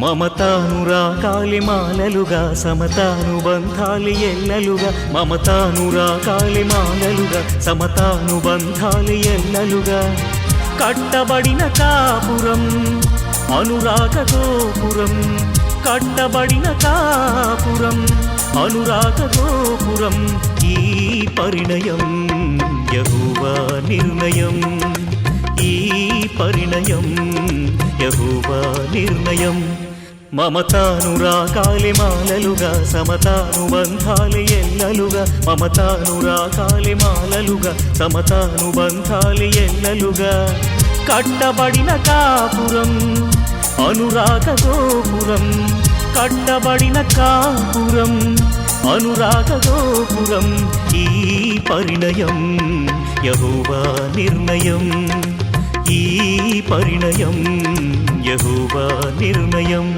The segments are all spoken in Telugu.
మమతానురాగాలి మాలలుగా సమతానుబంధాలి ఎల్లలుగా మమతానురాగాలి మాలలుగా సమతానుబంధాలి ఎల్లలుగా కట్టబడిన కాపురం అనురాగ గోపురం కట్టబడిన కాపురం అనురాగ గోపురం ఈ పరిణయం యెహోవా నిర్ణయం ఈ పరిణయం యెహోవా నిర్ణయం మమతానురాగాలి మాలలుగా సమతానుబంధాలి ఎల్లలుగా మమతానురాగాలి మాలలుగా సమతానుబంధాలి ఎల్లలుగా కట్టబడిన కాపురం అనురాగ గోపురం కట్టబడిన కాపురం అనురాగ గోపురం ఈ పరిణయం యెహోవా నిర్ణయం ఈ పరిణయం యెహోవా నిర్ణయం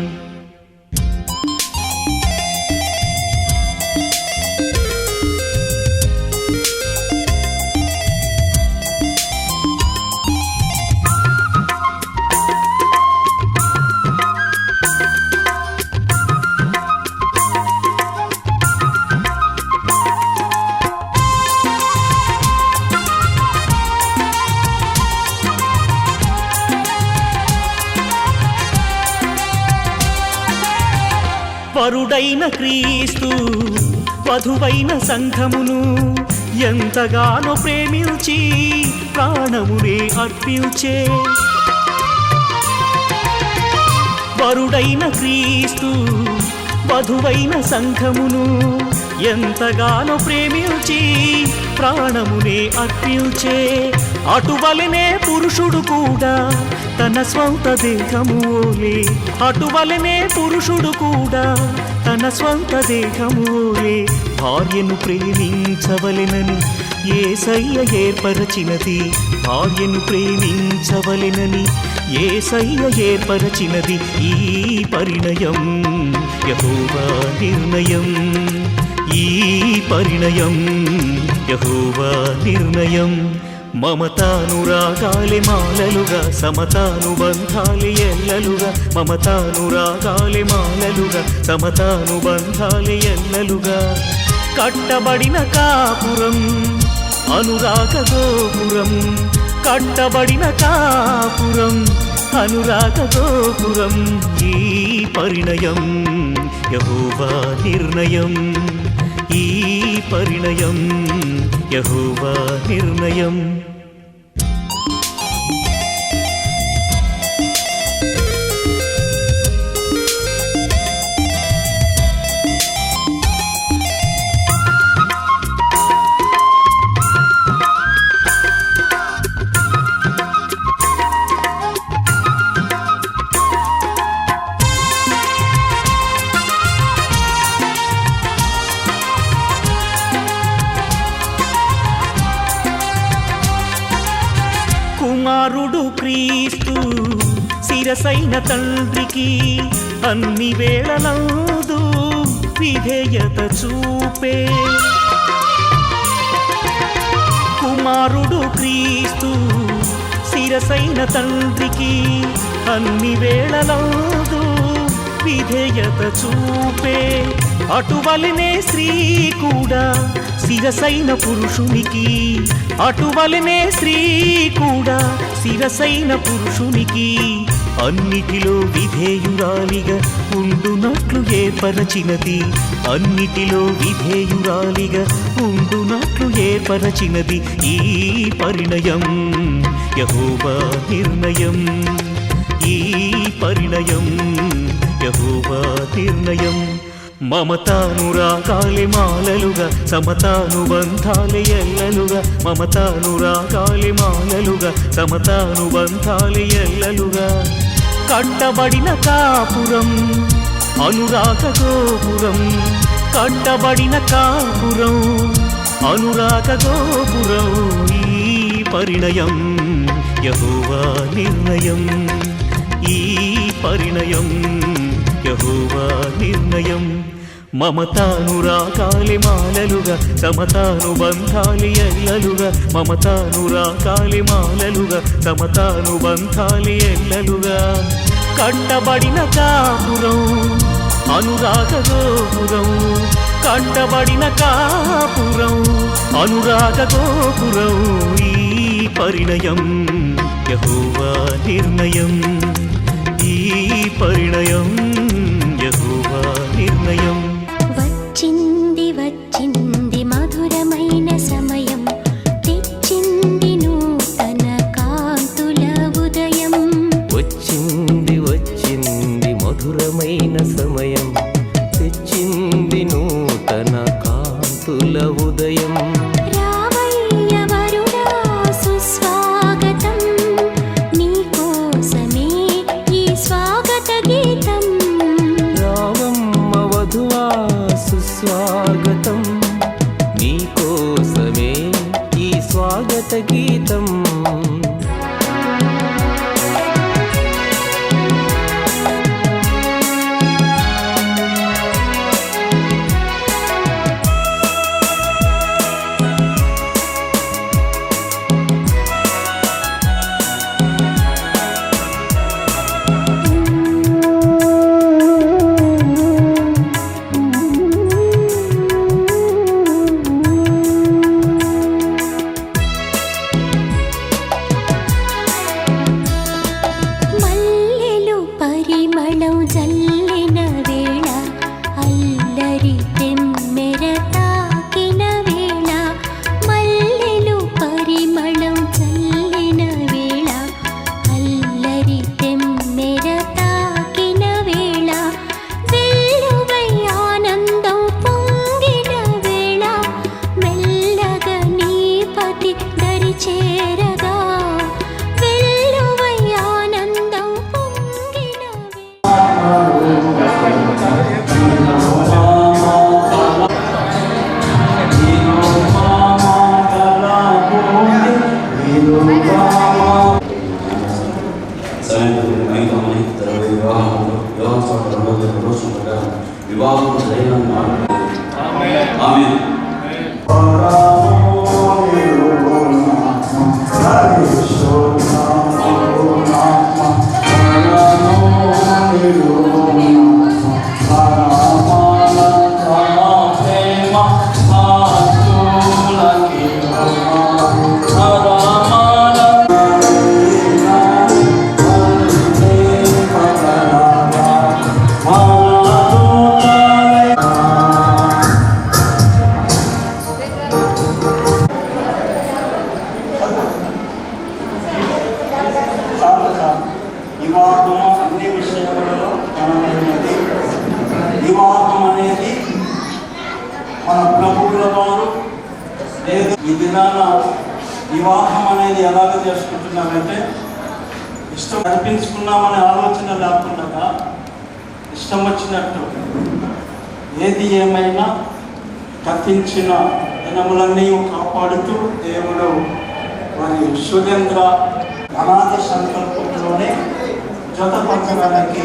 వరుడైన క్రీస్తు వధువైన సంఘమును ఎంతగానో ప్రేమించి ప్రాణమునే అర్పించే వరుడైన క్రీస్తు వధువైన సంఘమును ఎంతగానో ప్రేమించి ప్రాణమునే అర్పించే అటువలనే పురుషుడు కూడా తన స్వంత దేహములే అటువలనే పురుషుడు కూడా తన స్వంత దేహములే భార్యను ప్రేమించవలెనని యేసయ్య ఏర్పరచినది భార్యను ప్రేమించవలెనని యేసయ్య ఏర్పరచినది ఈ పరిణయం యెహోవా నిర్ణయం ఈ పరిణయం యెహోవా నిర్ణయం మమతానురాగాలి మాలలుగా సమతానుబంధాలి ఎల్లలుగా మమతానురాగాలి మాలలుగా సమతానుబంధాలి ఎల్లలుగా కట్టబడిన కాపురం అనురాగ గోపురం కట్టబడిన కాపురం అనురాగ గోపురం ఈ పరిణయం యెహోవా నిర్ణయం ఈ పరిణయం యెహోవా నిర్ణయం కుమారుడు క్రీస్తు శిరసైన తండ్రికి అన్ని వేళలందు విధేయత చూపే కుమారుడు క్రీస్తు శిరసైన తండ్రికి అన్ని వేళలందు విధేయత చూపే అటువలనే స్త్రీ కూడా శిరసైన పురుషునికి అటువలనే స్త్రీ కూడా శిరసైన పురుషునికి అన్నిటిలో విధేయురాలిగా ఉండునట్లు ఏర్పరచినది అన్నిటిలో విధేయురాలిగా ఉండునట్లు ఏర్పరచినది ఈ పరిణయం యెహోవా నిర్ణయం ఈ పరిణయం యెహోవా నిర్ణయం మమతానురాగాలి మాలలుగా సమతానుబంధాలి ఎల్లలుగా మమతానురాగాలి మాలలుగా సమతానుబంధాలి ఎల్లలుగా కట్టబడిన కాపురం అనురాగ గోపురం కట్టబడిన కాపురం అనురాగ గోపురం ఈ పరిణయం యెహోవా నిర్ణయం ఈ పరిణయం యెహోవా నిర్ణయం మమతానురాగాలి మాలలుగా సమతానుబంధాలి ఎల్లలుగా మమతానురాగాలి మాలలుగా సమతానుబంధాలి ఎల్లలుగా కట్టబడిన కాపురం అనురాగ గోపురం, కట్టబడిన కాపురం అనురాగ గోపురం. ఈ పరిణయం యెహోవా నిర్ణయం, ఈ పరిణయం యెహోవా నిర్ణయం. వచ్చింది వచ్చింది మధురమైన సమయం, తెచ్చింది నూతన కాంతుల ఉదయం. వచ్చింది వచ్చింది మధురమైన సమయం, తెచ్చింది నూతన కాంతుల ఉదయం. రావయ్య వరుడా సుస్వాగతం, నీకోసమే ఈ స్వాగత గీతం. రావమ్మ వధువా సుస్వాగతం, నీకోసమే ఈ స్వాగత గీతం. మల్లెలు పరిమళం జల్లిన వేళ, అల్లరి తెమ్మెర తాకిన వేళ. మల్లెలు పరిమళం జల్లిన వేళ, అల్లరి తెమ్మెర తాకిన వేళ. వెల్లువై ఆనందం పొంగిన వేళ, మెల్లగా నీ పతి దరి చేరగా. వెల్లువై ఆనందం పొంగిన వేళ. వివాహం జరిగిన ఆమె వివాహం అన్ని విషయాలలో ఘనమైనది. వివాహం అనేది మన ప్రభువుల వారు లేదు. ఈ దినాన వివాహం అనేది ఎలాగ చేసుకుంటున్నారంటే ఇష్టం అనిపించుకున్నామనే ఆలోచన లేకుండా ఇష్టం వచ్చినట్టు ఏది ఏమైనా గతించిన దినములన్నీ కాపాడుతూ దేవుడు వారి సురేంద్ర అనాది సంకల్పంలోనే జతపరచడానికి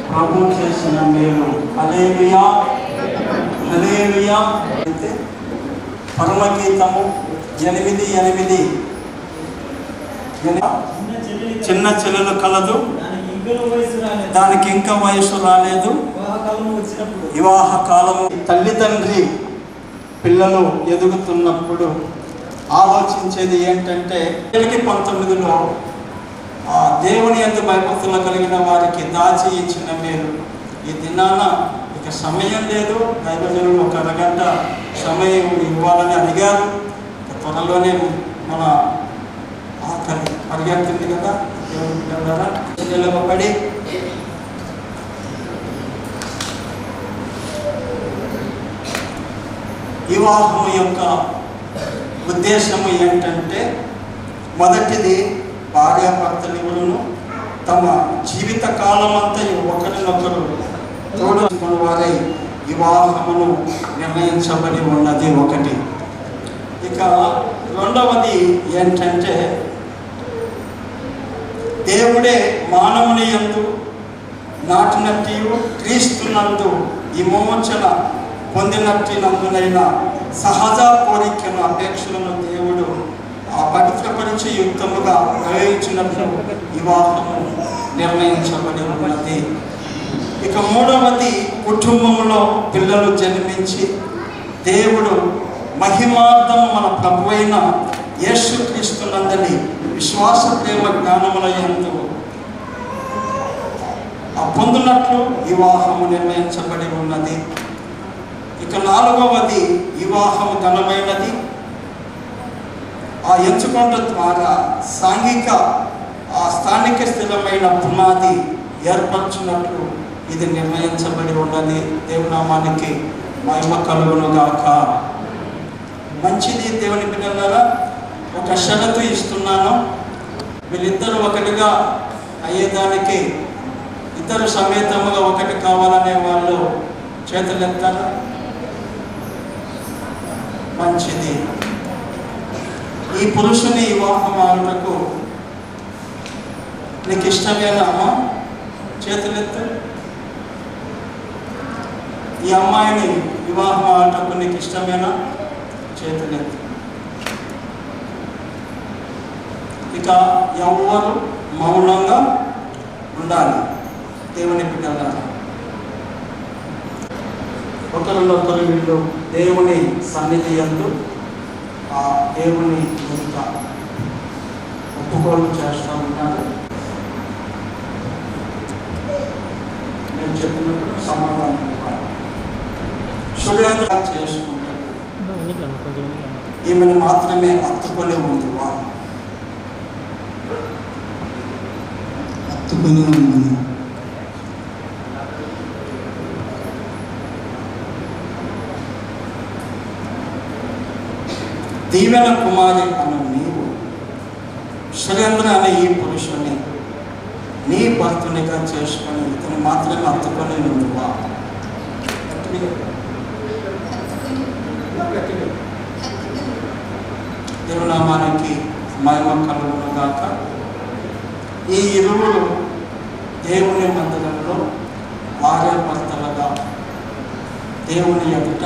ప్రభు చేసిన మేలు. హల్లెలూయా హల్లెలూయా. అయితే పరమగీతము 8:8 చిన్న చెల్లెలు కలదు, దానికి ఇంకా వయసు రాలేదు, వివాహ కాలము. తల్లిదండ్రి పిల్లలు ఎదుగుతున్నప్పుడు ఆలోచించేది ఏంటంటే 19లో దేవుని యందు భయభక్తులు కలిగిన వారికి దాచి ఇచ్చిన మేలు. ఈ దినాన ఇక సమయం లేదు, దైవజనులు ఒక అరగంట సమయం ఇవ్వాలని అడిగారు. త్వరలోనే మన ఆఖరి పరిగెత్తుంది కదా, దేవుని పిల్లలారా నిలబడి వివాహం యొక్క ఉద్దేశము ఏంటంటే మొదటిది భార్యాభర్తలు తమ జీవిత కాలమంతా ఒకరినొకరు తోడుకుని వారై వివాహమును నిర్ణయించబడి ఉన్నది ఒకటి. ఇక రెండవది ఏంటంటే దేవుడే మానవుని యందు నాటినట్టు క్రీస్తునందు విమోచన పొందినట్టు నందునైన సహజ కోరికను అపేక్షలను దేవుడు ఆ పవిత్రపరిచే యుక్తముగా ప్రయోగించినట్లు వివాహము నిర్ణయించబడి ఉన్నది. ఇక మూడవది, కుటుంబంలో పిల్లలు జన్మించి దేవుడు మహిమార్థము మన ప్రభువైన యేసుక్రీస్తునందలి విశ్వాస ప్రేమ జ్ఞానముల యందు పొందినట్లు వివాహము నిర్ణయించబడి ఉన్నది. ఇక నాలుగవది, వివాహము ఘనమైనది. ఆ ఎంచుకోవడం ద్వారా స్థానిక స్థిరమైన పునాది ఏర్పరచున్నట్లు ఇది నిర్ణయించబడి ఉన్నది. దేవునామానికి మహిమ కలుగునుగాక. మంచిది దేవుని పిల్లలారా, ఒక షరతు ఇస్తున్నాను. వీళ్ళిద్దరూ ఒకటిగా అయ్యేదానికి ఇద్దరు సమేతముగా ఒకటి కావాలనే వాళ్ళు చేతులెత్తారు. మంచిది. ఈ పురుషుని వివాహం ఆడుటకు నీకు ఇష్టమేనా అమ్మా? చేతులెత్తు. ఈ అమ్మాయిని వివాహం ఆడుటకు నీకు ఇష్టమేనా? చేతులెత్తు. ఇక ఎవరు మౌనంగా ఉండాలి. దేవుని బిడ్డలారా, ఒకరినొకరు వీళ్ళు దేవుని సన్నిధి యందు ఆ దేవుని యొక్క ఒప్పుకోలు చేస్తూ ఉంటారు. నేను చెప్పినప్పుడు సమాధానం ఇవ్వాలి. శుభ్రంగా చేసుకుంటారు. ఈమెను మాత్రమే హత్తుకొని ఉంది. వాళ్ళు హత్తుకొని ఉంది. దీవెన కుమారి అన్న నీవు సురేంద్ర అనే ఈ పురుషుని నీ భర్తునిగా చేసుకొని ఇతను మాత్రమే హత్తుకొని నువ్వా? దేవునామానికి మహిమ కలుగునుగాక. ఈ ఇరువురు దేవుని మందిరంలో భార్యాభర్తలుగా దేవుని ఎదుట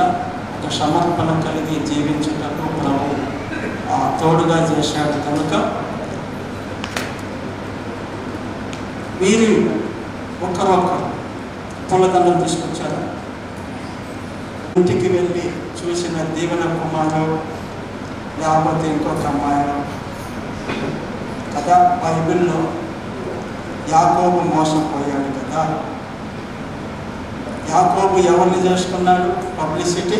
ఒక సమర్పణ కలిగి జీవించేటప్పుడు ప్రభు తోడుగా చేశాడు కనుక వీరు ఒకరొకరు పూలదండం తీసుకొచ్చారు. ఇంటికి వెళ్ళి చూసిన దీవెన కుమారు లేకపోతే ఇంకొక అమ్మాయి కదా. బైబిల్లో యాకోబు మోసపోయాడు కదా. యాకోబు ఎవరిని చేసుకున్నాడు? పబ్లిసిటీ.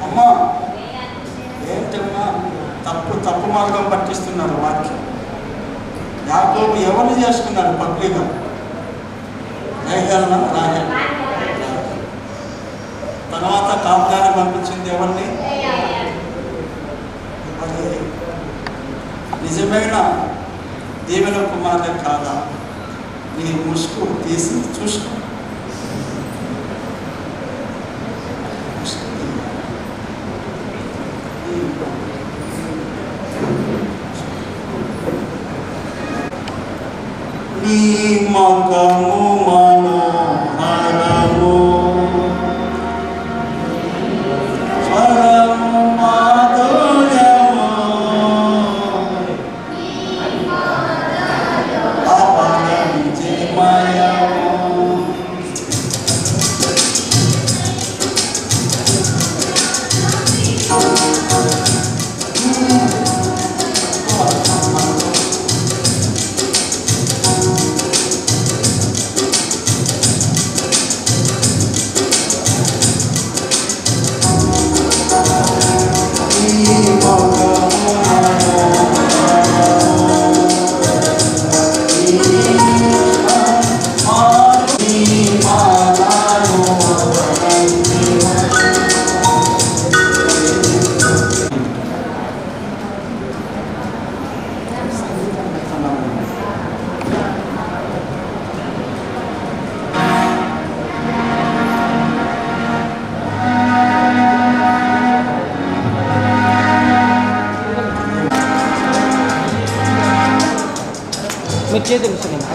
అమ్మా ఏంటమ్మా తప్పు మార్గం పట్టిస్తున్నారు వాక్యం. యాకోబు ఎవరిని చేసుకున్నాడు పబ్లిక్గా? రాహేల్. తర్వాత కాపురాన్ని పంపించింది ఎవరిని? అది నిజమైన దీవెన కుమారులే కాదా? నీ ముసుగు తీసి చూసుకో. నీ మగము మనోహరము స్వరము మాధుర్యము అపరంజిమయము. మీరు చేతులు ఇస్తున్నాను.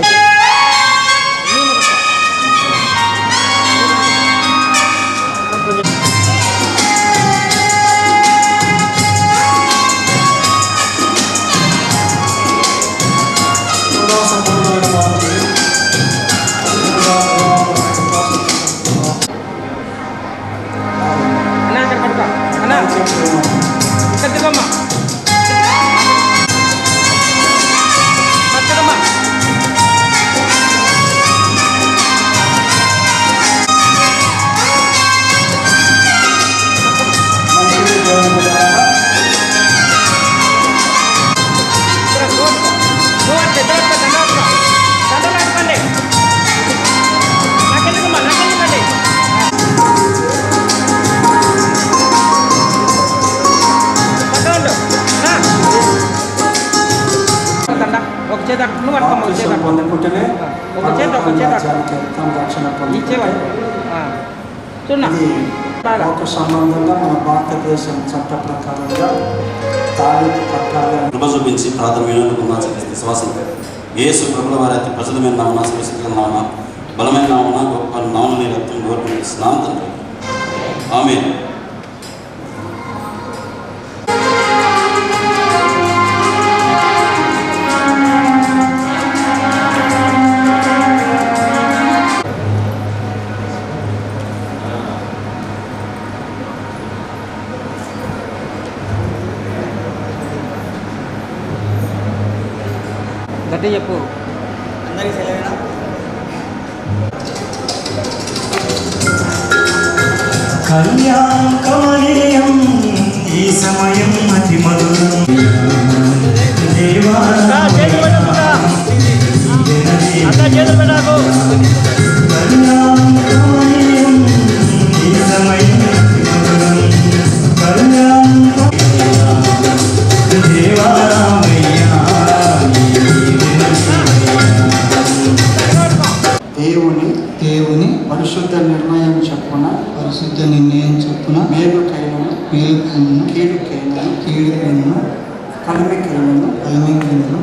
కార్యక్రమం కత్తికమ్మా మంచిది దేవుని ద్వారా ఒక చేత నువ్వు పట్టుకోమ్మా, ఒక చేత బాప్తిసం పొందుకుంటేనే ఒక చేత రాజ్యానికి వెళ్తాం, రక్షణ ఇచ్చేవాడు పొందుకుంటే. చూడన్నా ఇది ఒక సంబంధంగా మన భారతదేశం చట్ట ప్రకారంగా తాళి కట్టాలి. కృప చూపించి ప్రార్థన వినోదం విశ్వాసం యేసు ప్రభుల వారి అతి ప్రజలమైన నామన సురక్షిత నామ బలమైన నామన గొప్ప నామని రక్తం గౌరవం స్నానం తండ్రి ఆమేన్. గట్టి చెప్పు. కళ్యాణం కమనీయం ఈ సమయం అతి మధురం దేవా కళ్యాణం కమనీయం ఈ సమయం అతి మధురం కళ్యాణం దేవా దేవుని పరిశుద్ధ నిర్ణయం చొప్పున మేలుకైనను కీడుకైనను కలిమికైనను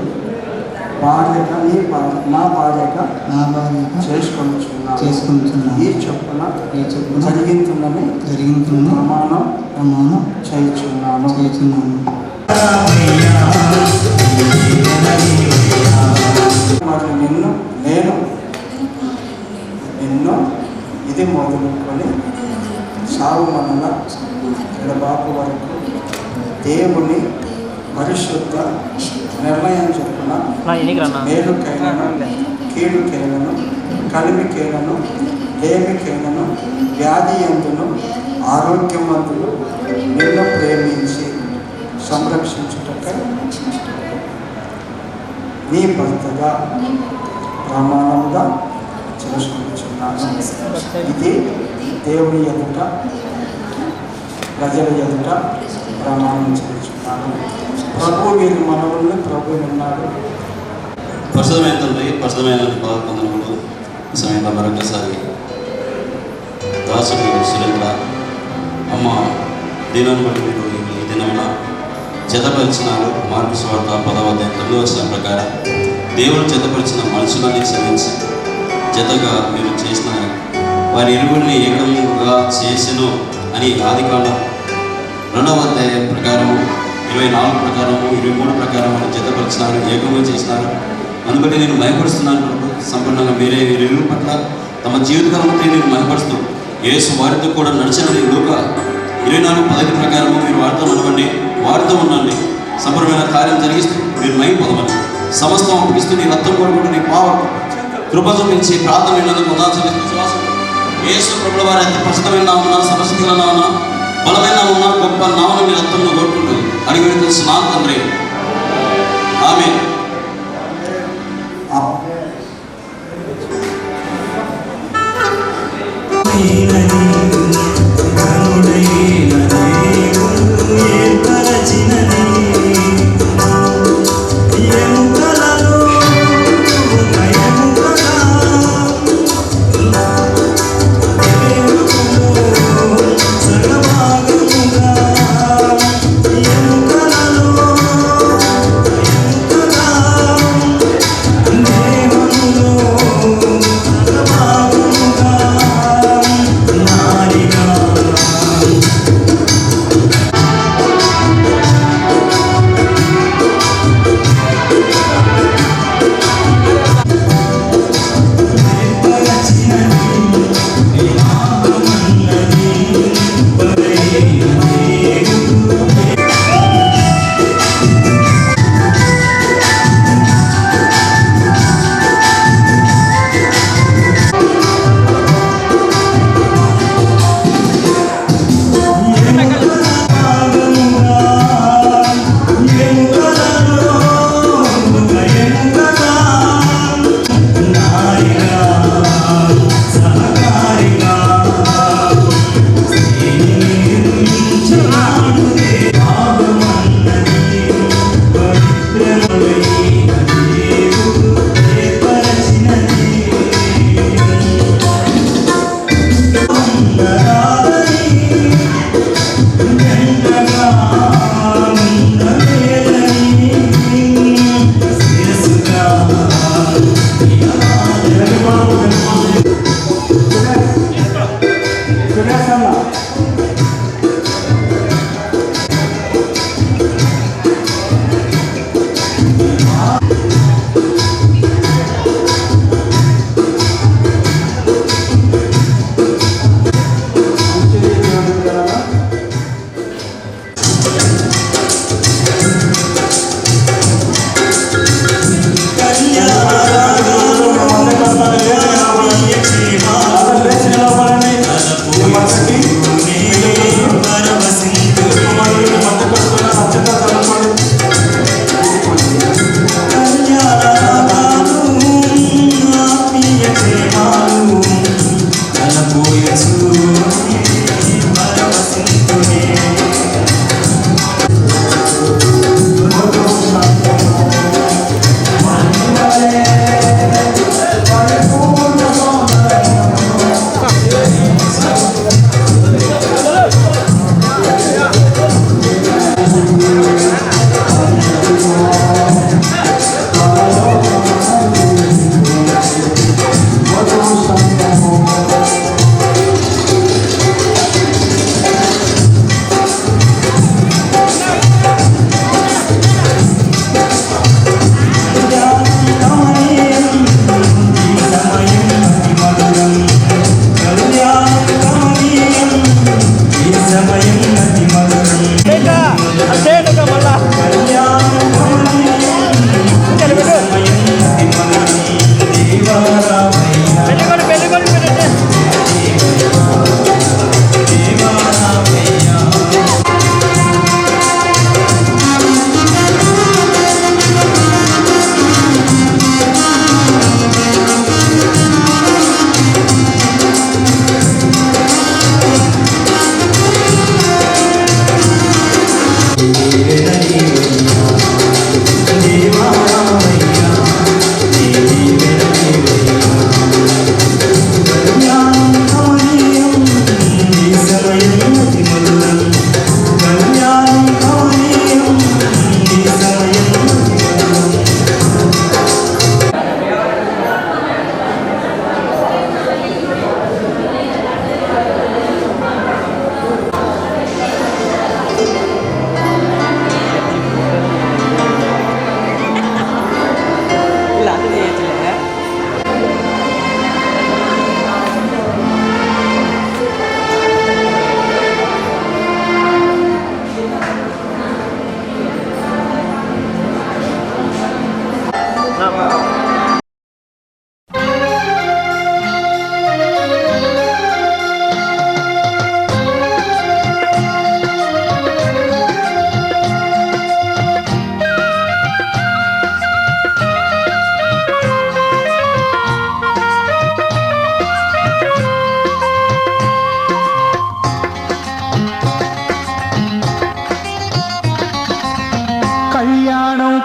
భార్యగా నా భార్యగా చేసుకుంటున్నాను ఈ చొప్పున జరిగిందని ప్రమాణం చేయుచున్నాను. మరి నిన్ను ఇది మొదలుకొని సాగు మనల ఎడబాపు వరకు దేవుని పరిశుద్ధ నిర్ణయం చొప్పున మేలుకైనను కీడుకైనను కలిమికైనను లేమికైనను వ్యాధి ఎందును ఆరోగ్యవంతులు నిన్ను ప్రేమించి సంరక్షించుటకై నీ భర్తగా ప్రమాణముగా చేసుకుంటున్నాను. ఇది దేవుని ఎదుట ప్రజల ఎదుట ప్రమాణం చేస్తున్నాను. ప్రభు వీరి మనవుల్ని ప్రభు విన్నాడు. పరిశుద్ధమైన తండ్రి పరిశుద్ధమైన పొందనములు సమయంలో మరొకసారి దాసుడు సురేంద్ర అమ్మ దినాన్ని బట్టి మీరు ఈ దినమున జతపరిచినారు. మార్పు సువార్త 10వ అధ్యాయం 9వ వచనం ప్రకారం దేవుడు జతపరిచిన మనుషులని క్షమించి జతగా మీరు చేసిన వారి ఇరువురిని ఏకంగా చేసెను అని ఆదికాండం 2వ అధ్యాయం ప్రకారము 24 ప్రకారము 23 ప్రకారం అని జతపరిచినారు, ఏకంగా చేసినారు. అందుబట్టి నేను మయపరుస్తున్నాను. సంపూర్ణంగా మీరే వీరిరువురి పట్ల తమ జీవితకాలంలో నేను మయపరుస్తూ యేసు వారితో కూడా నడిచినది లూకా 24:15 ప్రకారము మీరు వారితో నడవండి, వారితో ఉండండి, సంపూర్ణమైన కార్యం జరిగిస్తూ మీరు మయం పొందమని సమస్తం అప్పగిస్తూ నీ రక్తం కొడుకుంటూ నీ పావం కృప చూపించి ప్రార్థన విన్నందుకు వందనాలు విశ్వాసం యేసు ప్రభుల వారి అతి ప్రసిద్ధమైన నామమున సమస్యల నామమున బలమైన నామమున గొప్ప నామమున మీ రక్తంను కోరుకుంటూ అడిగి వేడుకొస్తున్నాను తండ్రి ఆమేన్. నా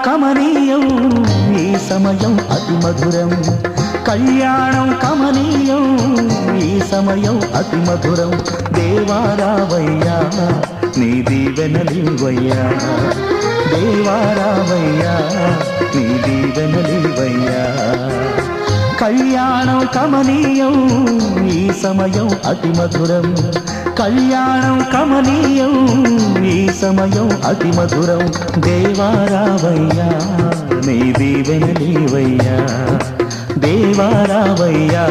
కమనీయం ఈ సమయం అతి మధురం, కళ్యాణం కమనీయం ఈ సమయం అతి మధురం. దేవారావయ్యా నీ దీవెనలివయ్యా, దేవారావయ్యా నీ దీవెనలివయ్యా. కళ్యాణం కమనీయం ఈ సమయం అతి మధురం, కళ్యాణం కమనీయం ఈ సమయం అతి మధురం. దేవారావయ్యా నీ దీవెనలివయ్యా, దేవారావయ్యా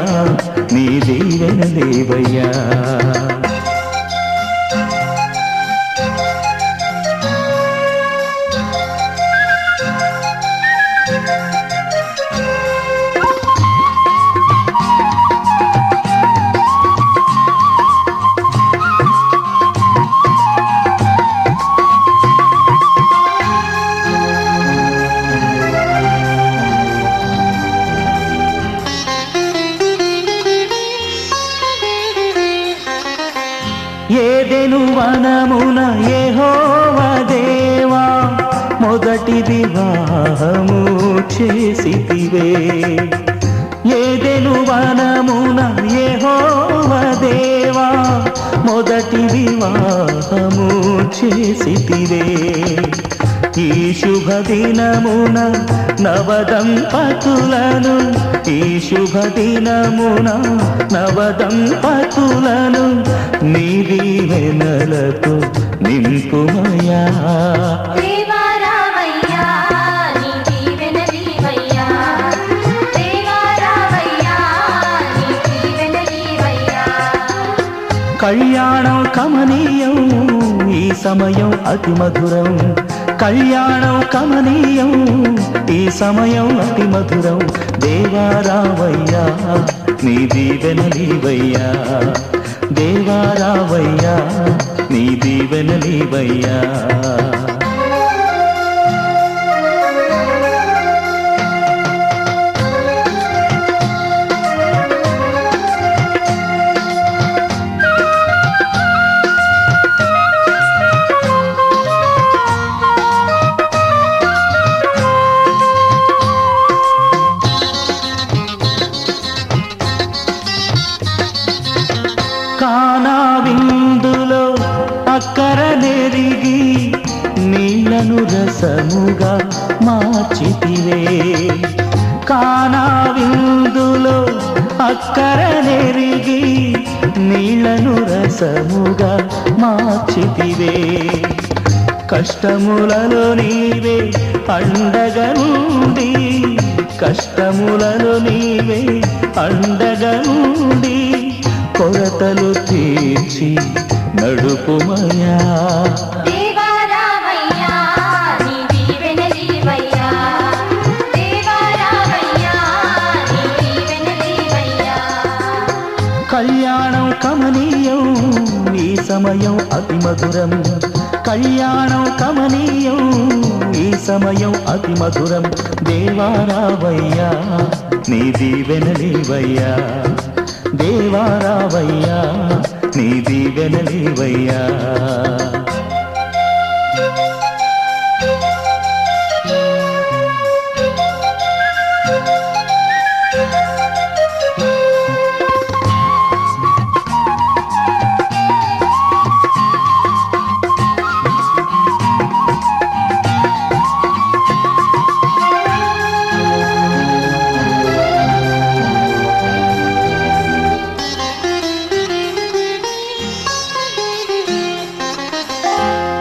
నీ దీవెనలివయ్యా. ఏదెను వనమున యెహోవా దేవా మొదటి వివాహము చేసితివే. ఏదెను వనమున యెహోవా దేవా మొదటి వివాహము చేసితివే. ఈ శుభదినమున నవదంపతులను, ఈ శుభదినమున నవదంపతులను నీ దీవెనలతో నింపుమయా. దేవా రావయ్యా నీ దీవెనలీవయ్యా, దేవా రావయ్యా నీ దీవెనలీవయ్యా. కళ్యాణం కమనీయం ఈ సమయం అతి మధురం, కళ్యాణం కమనీయం ఈ సమయం అతి మధురం. దేవా రావయ్యా నీ దీవెనలీవయ్యా, దేవా రావయ్యా నీ దీవెనలీవయ్యా. కానా విందులో అక్కర నెరిగి నీళ్లను రసముగా మార్చితివే. కానా విందులో అక్కర నెరిగి నీళ్లను రసముగా మార్చితివే. కష్టములలో నీవే అండగా నుండి, కష్టములలో నీవే అండగా నుండి కొరతలు తీర్చి నడుపుమయా. దేవా రావయ్యా నీ దీవెనలీవయ్యా, దేవా రావయ్యా నీ దీవెనలీవయ్యా. కళ్యాణం కమనీయం ఈ సమయం అతి మధురం, కళ్యాణం కమనీయం ఈ సమయం అతి మధురం. దేవా రావయ్యా నీ దీవెనలీవయ్యా, దేవా రావయ్యా నీ దీవెనలీవయ్యా.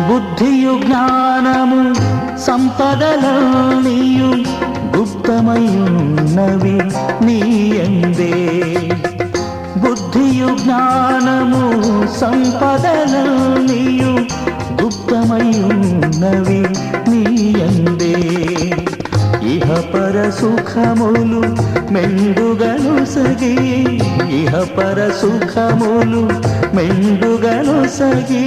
బుద్ధియు జ్ఞానము సంపదలన్నీయు గుప్తమయున్నవి నీయందే. బుద్ధియు జ్ఞానము సంపదలన్నీయు గుప్తమయున్నవి నీయందే. ఇహ పర సుఖములు మెండుగను సగి, ఇహ పర సుఖములు మెండుగను సగి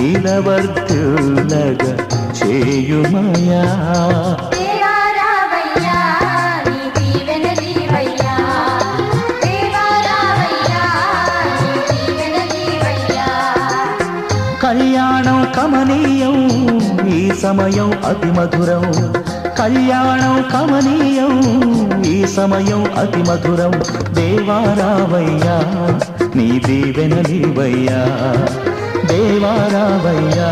ఇలవర్తులగా చేయుమయా. దేవా రావయ్యా నీ దీవెనలీవయ్యా, దేవా రావయ్యా నీ దీవెనలీవయ్యా. కళ్యాణం కమనీయం ఈ సమయం అతి మధురం, కళ్యాణం కమనీయం ఈ సమయం అతి మధురం. దేవా రావయ్యా నీ దీవెనలీవయ్యా, దేవా రావయ్యా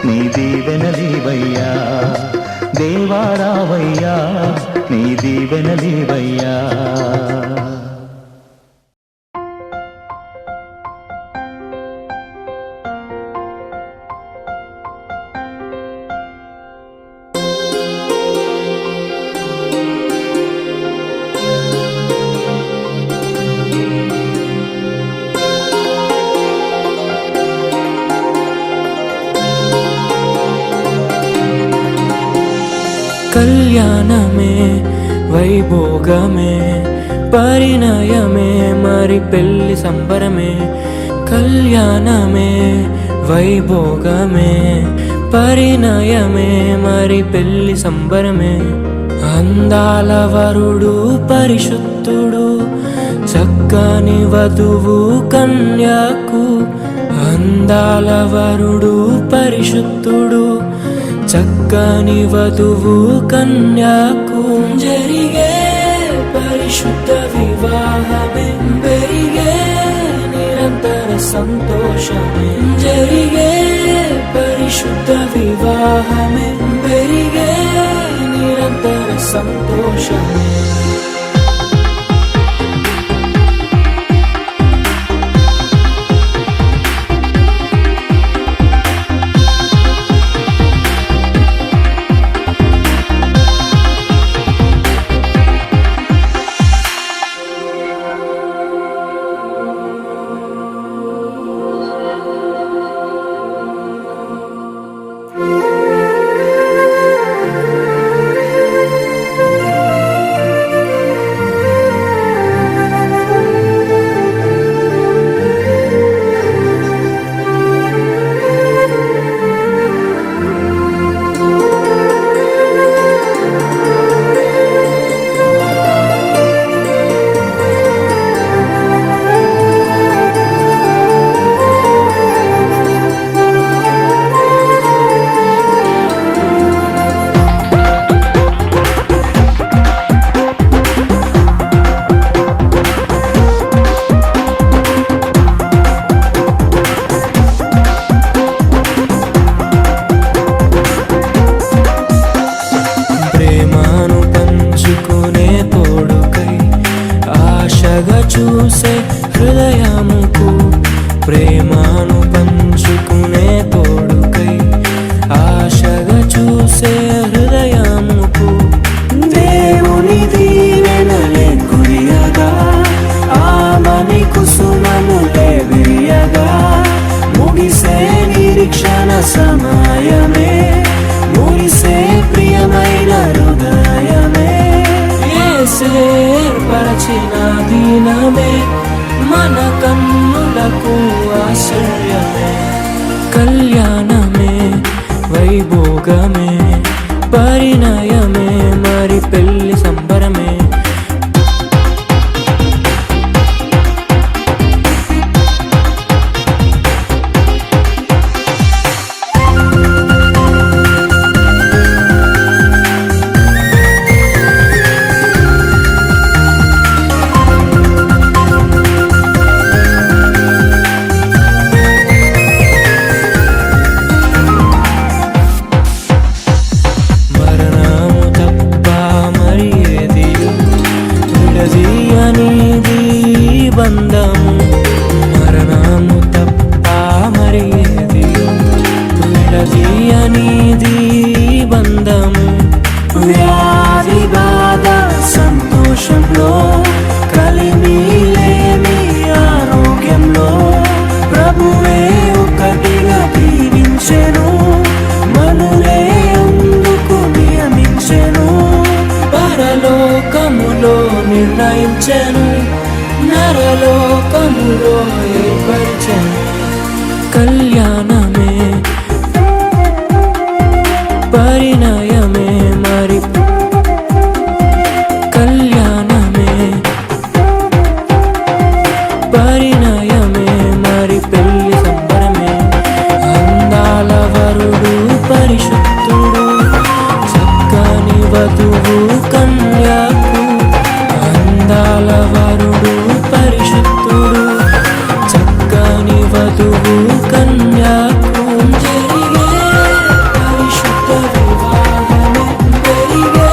నీ దీవెనలీవయ్యా, దేవా రావయ్యా నీ దీవెనలీవయ్యా. కళ్యాణమే వైభోగమే పరిణయమే మరి పెళ్లి సంబరమే. కళ్యాణమే వైభోగమే పరిణయమే మరి పెళ్లి సంబరమే. అందాల వరుడు పరిశుద్ధుడు చక్కని వధువు కన్యాకు. అందాల వరుడు పరిశుద్ధుడు చక్కని వధువు కన్యాకు. జరిగే పరిశుద్ధ వివాహమే పెరిగే నిరంతర సంతోషమే జరిగే పరిశుద్ధ వివాహమే పెరిగే నిరంతర సంతోషమే చూసే హృదయముకు ప్రేమను పంచుకునే తోడుకై ఆశగా చూసే హృదయముకు దేవుని దీవెనలే కురియగా ఆమని కుసుమములే విరియగా ముగిసే నిరీక్షణ సమయమే ముగిసే ప్రియమైన హృదయమే ఏర్పరచిన దినమే మన కన్నులకు ఆశ్చర్యమే కళ్యాణమే వైభోగమే పరిణయమే మరి పెళ్లి సంబరమే బంధము మరణము తప్ప మరి ఏది విడదీయనిది బంధము వ్యాధి బాధ సంతోషంలో కలిమిలేని ఆరోగ్యంలో ప్రభువే ఒకటిగా దీవించెను మనులే అందుకు నియమించెను పరలోకములో నిర్ణయించెను నరలోకములో ఏర్పరిచెను కళ్యాణమే పరిణయమే మరి కళ్యాణమే పరిణయమే మరి పెళ్లి సంబరమే అందాల వరుడు పరిశుద్ధుడు చక్కని వధువు కన్యకు అందాల వరుడు పరిశుద్ధుడు చక్కని వధువు కన్యకు జరిగే పరిశుద్ధ వివాహమే పెరిగే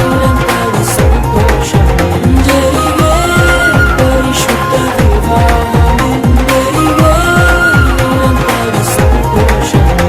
నిరంతర సంతోషమే జరిగే పరిశుద్ధ వివాహమే పెరిగే నిరంతర సంతోషమే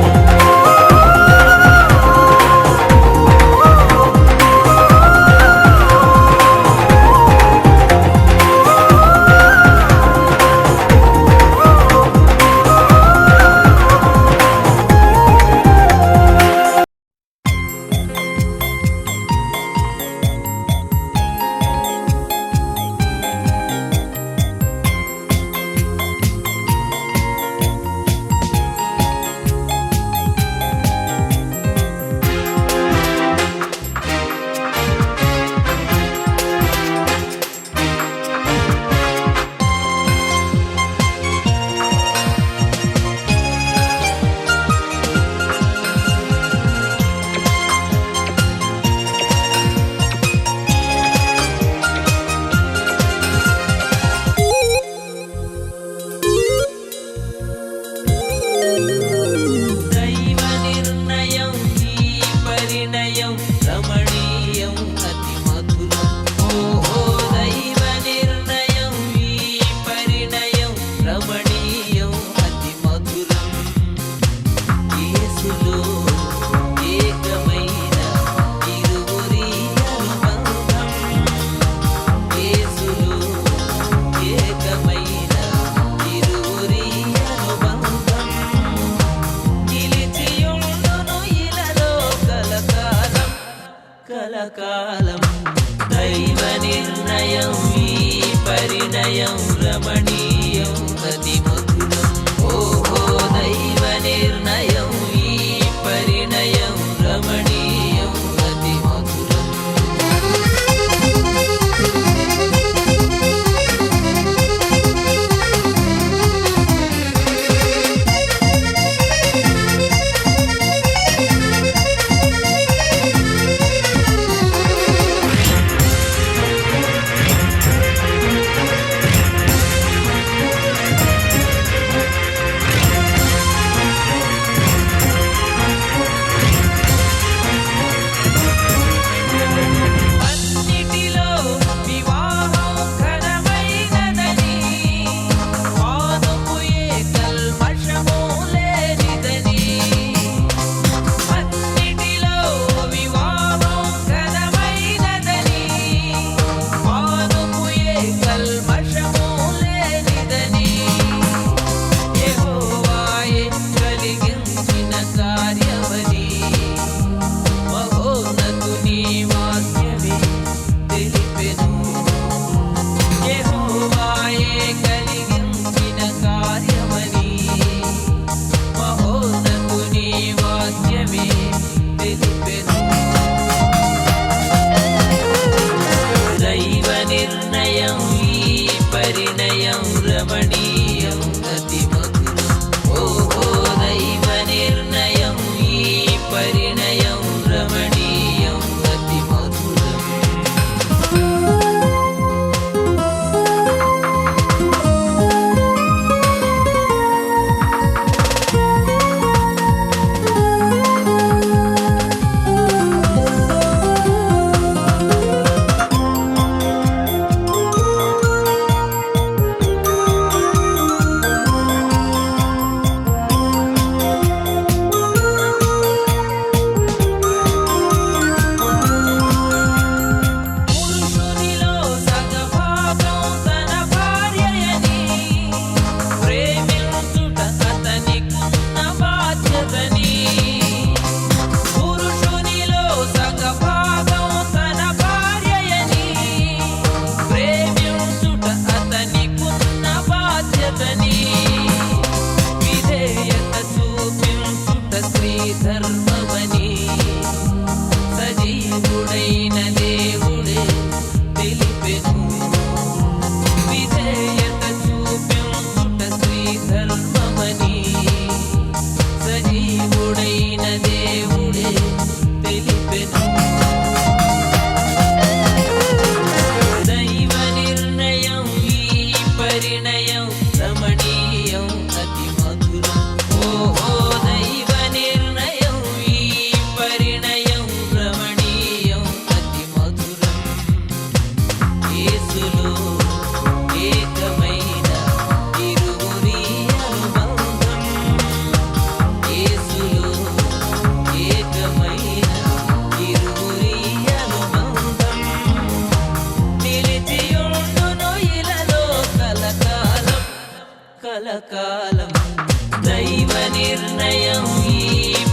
నిర్ణయం ఈ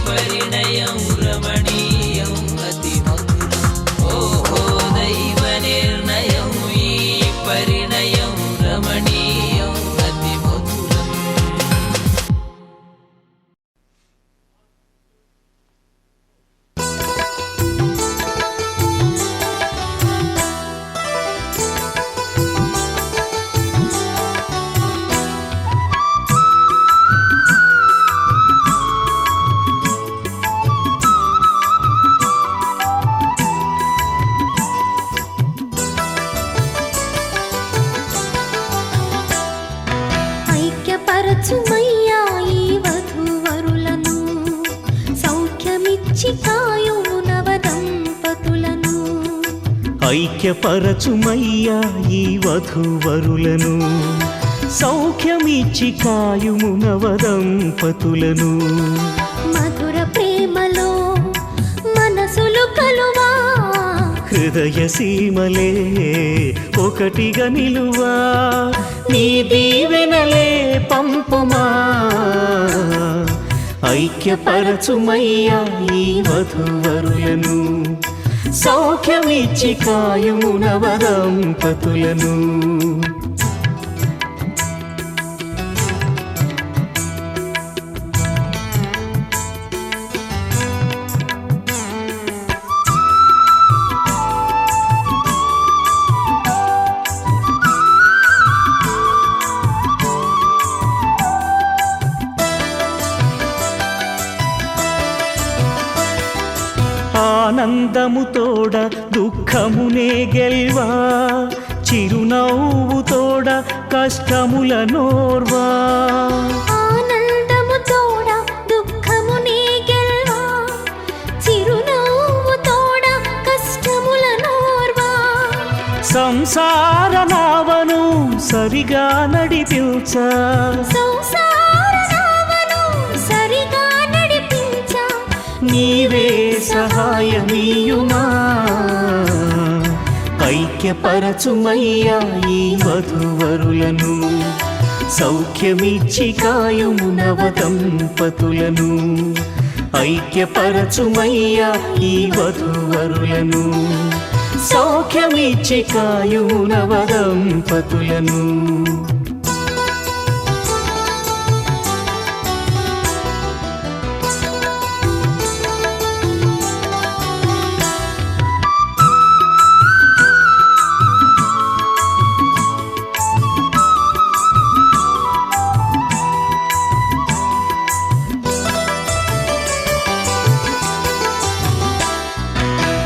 పరిణయం రమణీయం అతి మధురం ఓహో దైవ నిర్ణయం ఈ పరిణయం రమణీయం అతి మధురం. ఐక్యపరచుమయ్యా ఈ వధూవరులను, సౌఖ్యమిచ్చి కాయుము నవదంపతులను. ఐక్యపరచుమయ్యా ఈ వధూవరులను, సౌఖ్యమిచ్చి కాయుము నవదంపతులను. మధుర ప్రేమలో మనసులు కలువా, హృదయ సీమలే ఒకటిగా నిలువా, నీ దీవెనలే పంపుమా. ఐక్యపరచుమయ్యా ఈ వధూవరులను, సౌఖ్యమిచ్చి కాయుము నవదంపతులను. ఆనందము తోడ దుఃఖమునే గెల్వా, చిరునవ్వు తోడ కష్టముల నోర్వా. ఆనందము తోడ దుఃఖమునే గెల్వా, చిరునవ్వు తోడ కష్టముల నోర్వా. సంసార నావను సరిగా నడిపించా, సంసార నావను సరిగా నడిపించా, నీవే సహాయమీయుమా. ఐక్యపరచుమయ్యా ఈ వధూవరులను, సౌఖ్యమిచ్చి కాయుము నవదంపతులను. ఐక్యపరచుమయ్యా ఈ వధూవరులను, సౌఖ్యమిచ్చి కాయుము నవదంపతులను.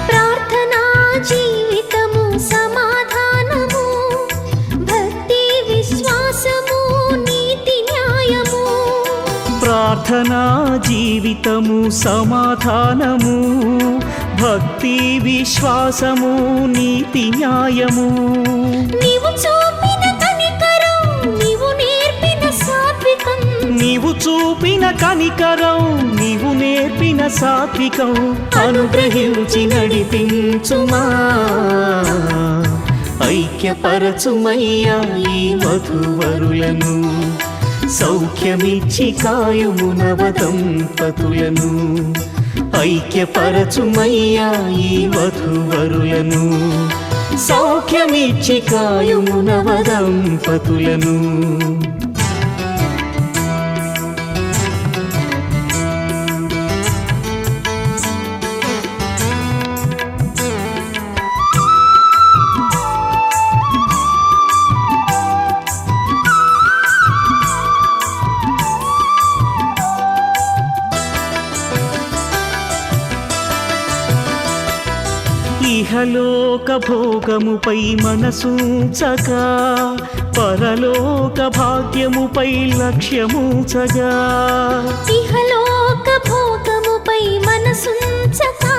ప్రార్థనా జీవితము సమాధానము, భక్తి విశ్వాసము నీతి న్యాయము. ప్రార్థనా జీవితము సమాధానము, భక్తి విశ్వాసము నీతి న్యాయము. నీవు చూపిన కనికరం, నీవు నేర్పిన సాత్వికం, నీవు చూపిన కనికరం, నీవు నేర్పిన సాత్వికం అనుగ్రహించి నడిపించుమా. ఐక్యపరచుమయ్యా ఈ వధూవరులను, సౌఖ్యమిచ్చి కాయుము నవదంపతులను. ఐక్యపరచుమయ్యా ఈ వధూవరులను, సౌఖ్యమిచ్చి కాయుము నవదంపతులను. ఇహలోక భోగముపై మనసుంచగా, పరలోక భాగ్యముపై లక్ష్యముంచగా. ఇహలోక భోగముపై మనసుంచగా,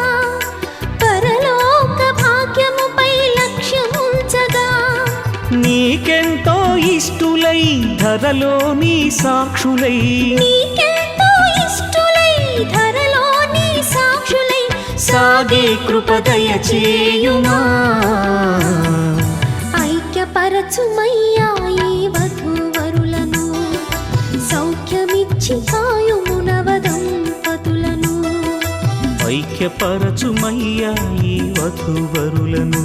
పరలోక భాగ్యముపై లక్ష్యముంచగా. నీకెంతో ఇష్టులై ధరలో నీ సాక్షులై, నీకెంతో ఇష్టులై ధరలో నీ సాక్షులై సాగే కృపదయ చేయుమా. ఐక్యపరచుమయ్యా ఈ వధూవరులను, సౌఖ్యమిచ్చి కాయుము ఐక్యపరచుమయ్యా ఈ వధూవరులను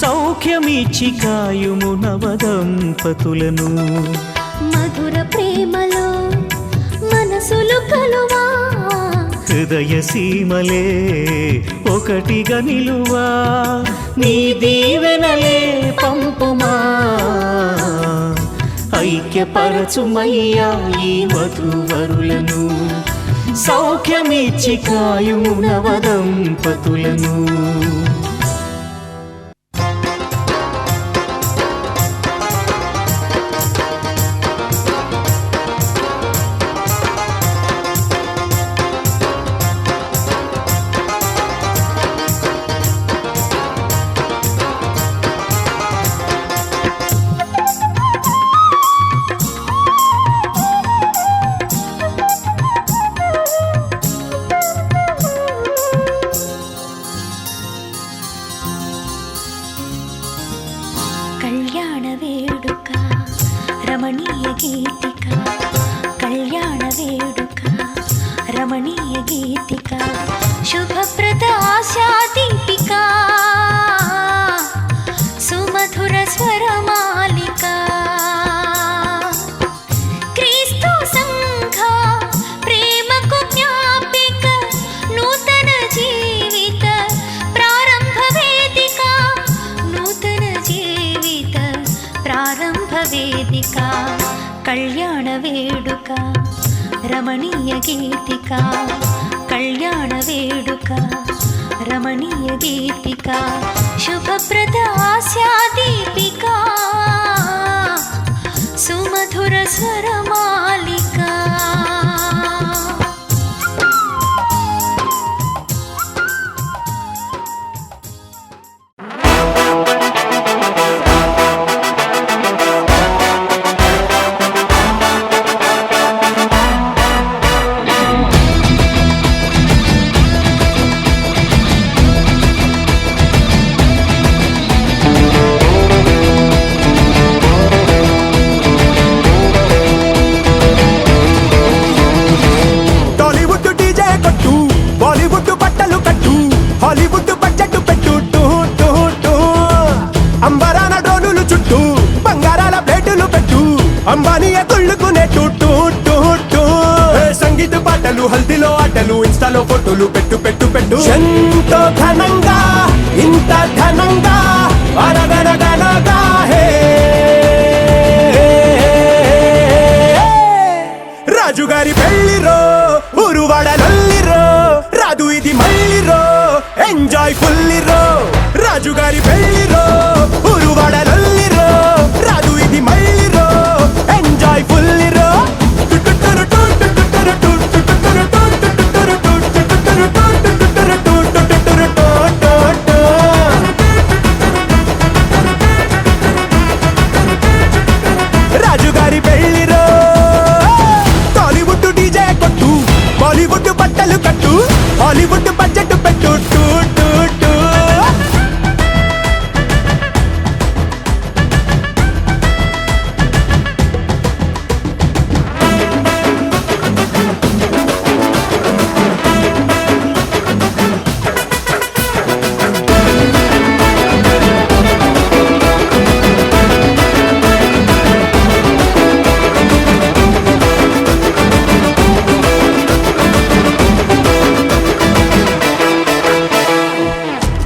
సౌఖ్యమిచ్చి కాయుము నవదంపతులను మధుర ప్రేమలో మనసులు కలువా హృదయ సీమలే ఒకటిగా నిలువా నీ దీవెనలే పంపుమా ఐక్యపరచుమయ్యా ఈ వధూవరులను సౌఖ్యమిచ్చి కాయుము నవదంపతులను కళ్యాణ వేడుక రమణీయ గీతిక కళ్యాణ వేడుక రమణీయ గీతిక శుభప్రద ఆశా దీపిక సుమధుర స్వరమాలిక క్రీస్తు సంఘ ప్రేమకు జ్ఞాపిక నూతన జీవిత ప్రారంభ వేదిక నూతన జీవిత ప్రారంభ వేదిక కళ్యాణ వేడుక రమణీయ గీతిక కళ్యాణ వేడుక రమణీయ గీతిక శుభప్రద ఆశా దీపిక సుమధుర స్వరమాలిక హాలీవుడ్ బడ్జెట్ పెట్టు టూ టూ టూ అంబరాన డ్రోనులు చుట్టూ బంగారాల ప్లేటులు పెట్టు అంబానీయ తుళ్ళుకునే టూ టూ టూ టూ సంగీత పాటలు హల్దీలో ఆటలు ఇన్స్టాలో ఫోటోలు పెట్టు పెట్టు పెట్టు ఎంతో ఘనంగా ఇంత ఘనంగా అనగనగనగా హే రాజుగారి పెళ్లిరో ఊరువాడలొల్లిరో రాదు ఇది మళ్ళీరో ఎంజాయ్ ఫుల్లిరో రాజుగారి పెళ్లిరో ఊరువాడలొల్లిరో రాదు ఇది మళ్ళీరో ఎంజాయ్ ఫుల్లిరో రాజుగారి పెళ్లిరో టాలీవుడ్ డీజే కొట్టు బాలీవుడ్ బట్టలు కట్టు హాలీవుడ్ బడ్జెట్ పెట్టు టూ టూ టూ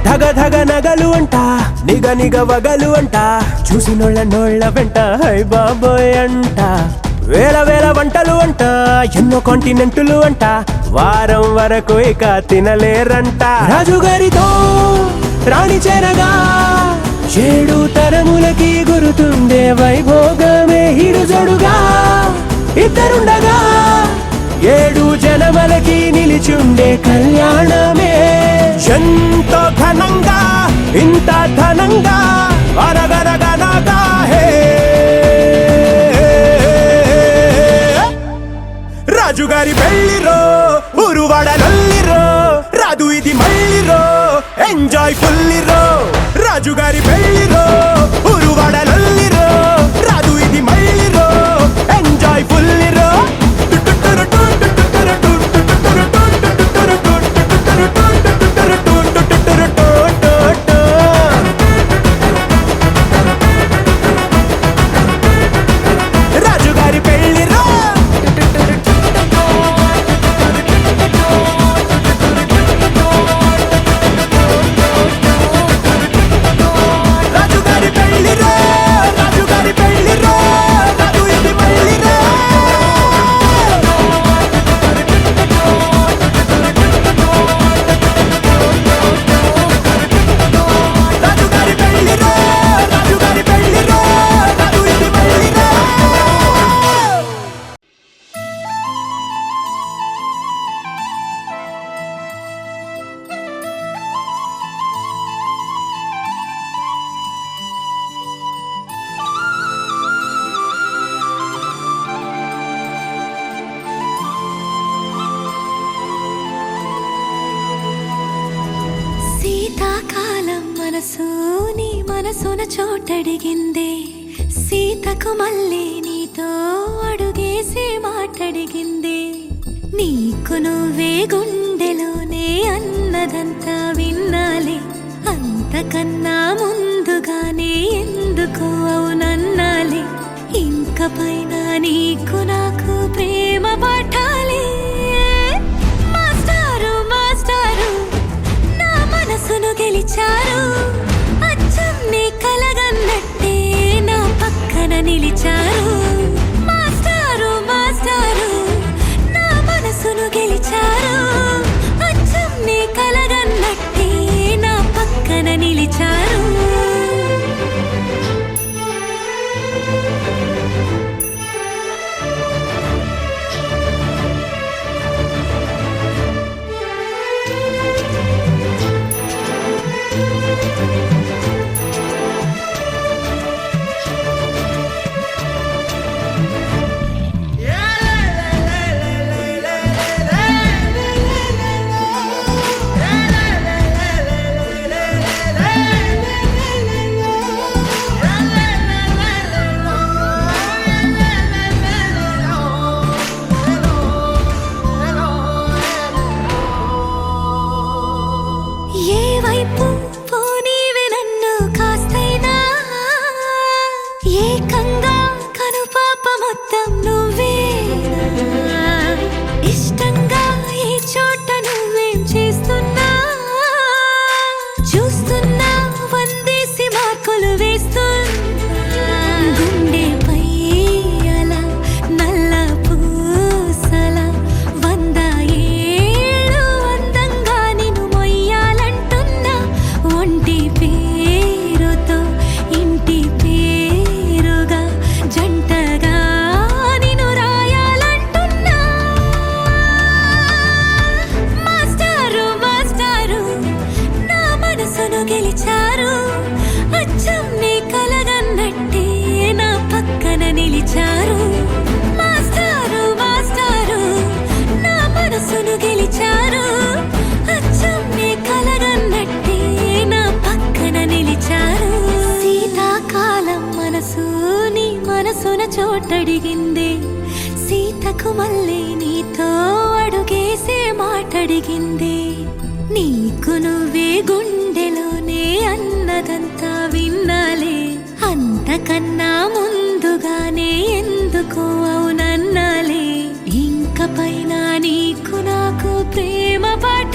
ధగ ధగ నగలు అంట నిగ నిగ వగలు అంట చూసినోళ్ళ నోళ్ళ వెంట హై బాబోయ్ అంట వేల వేల వంటలు అంట ఎన్నో కాంటినెంటులు అంట వారం వరకు ఇక తినలేరంట రాజుగారితో రాణి చేరగా 7 తరములకి గురుతుండే వైభోగమే హిడుజడుగా ఇద్దరుండగా 7 జనమలకి నిలిచుండే కళ్యాణమే ఎంతో ఘనంగా ఇంత ఘనంగా అనగనగనగా హే రాజుగారి పెళ్లిరో ఊరువాడలొల్లిరో రాదు ఇది మళ్ళీరో ఎంజాయ్ ఫుల్లిరో రాజుగారి పెళ్లిరో ఊరువాడలొల్లిరో రాదు ఇది మళ్ళీరో ఎంజాయ్ ఫుల్లిరో మనసు నీ మనసున చోటడిగిందే సీతకు మళ్ళీ నీతో అడుగేసి మాటడిగిందే నీకు నువ్వే గుండెలోనే అన్నదంతా విన్నాలే అంతకన్నా ముందుగానే ఎందుకు అవునన్నాలే ఇంక పైన నీకు నాకు ప్రేమ పాఠాలే మాస్టారు మాస్టారు నా మనసును గెలిచారు అచ్చం నీ కలగన్నట్టే నా పక్కన నిలిచారు మాస్టారు మాస్టారు నా మనసును గెలిచారు అచ్చం నీ కలగన్నట్టే నా పక్కన నిలిచారు ఏ వైపు పోనీవి నన్ను కాస్తైనా ఏకంగా కనుపాప మొత్తం నువ్వేనా ఇష్టంగా ఏ చోట నువ్వేం చేస్తున్నా చూస్తున్నా వందేసి మార్కులు వేస్తున్నా గుండెపై అలా నల్ల పూసల 100 ఏళ్ళు అందంగా నిన్ను మొయ్యాలంటున్నా ఒంటి పేరుతో ఇంటి పేరుగా జంటగా నిన్ను రాయాలంటున్నా మాస్టారు మాస్టారు నా మనసును గెలిచారు అచ్చం నీ కలగన్నట్టే నా పక్కన నిలిచారు మాస్టారు మాస్టారు నా మనసును గెలిచారు అచ్చం నీ కలగన్నట్టే నా పక్కన నిలిచారు శీతాకాలం మనసు నీ మనసున చోటడిగిందే సీతకు మళ్ళీ నీతో అడుగేసే మాటడిగిందే నీకు నువ్వే గుండెలోనే అన్నదంతా విన్నాలే అంతకన్నా ముందుగానే ఎందుకు అవునన్నాలే ఇంక పైన నీకు నాకు ప్రేమ పాఠ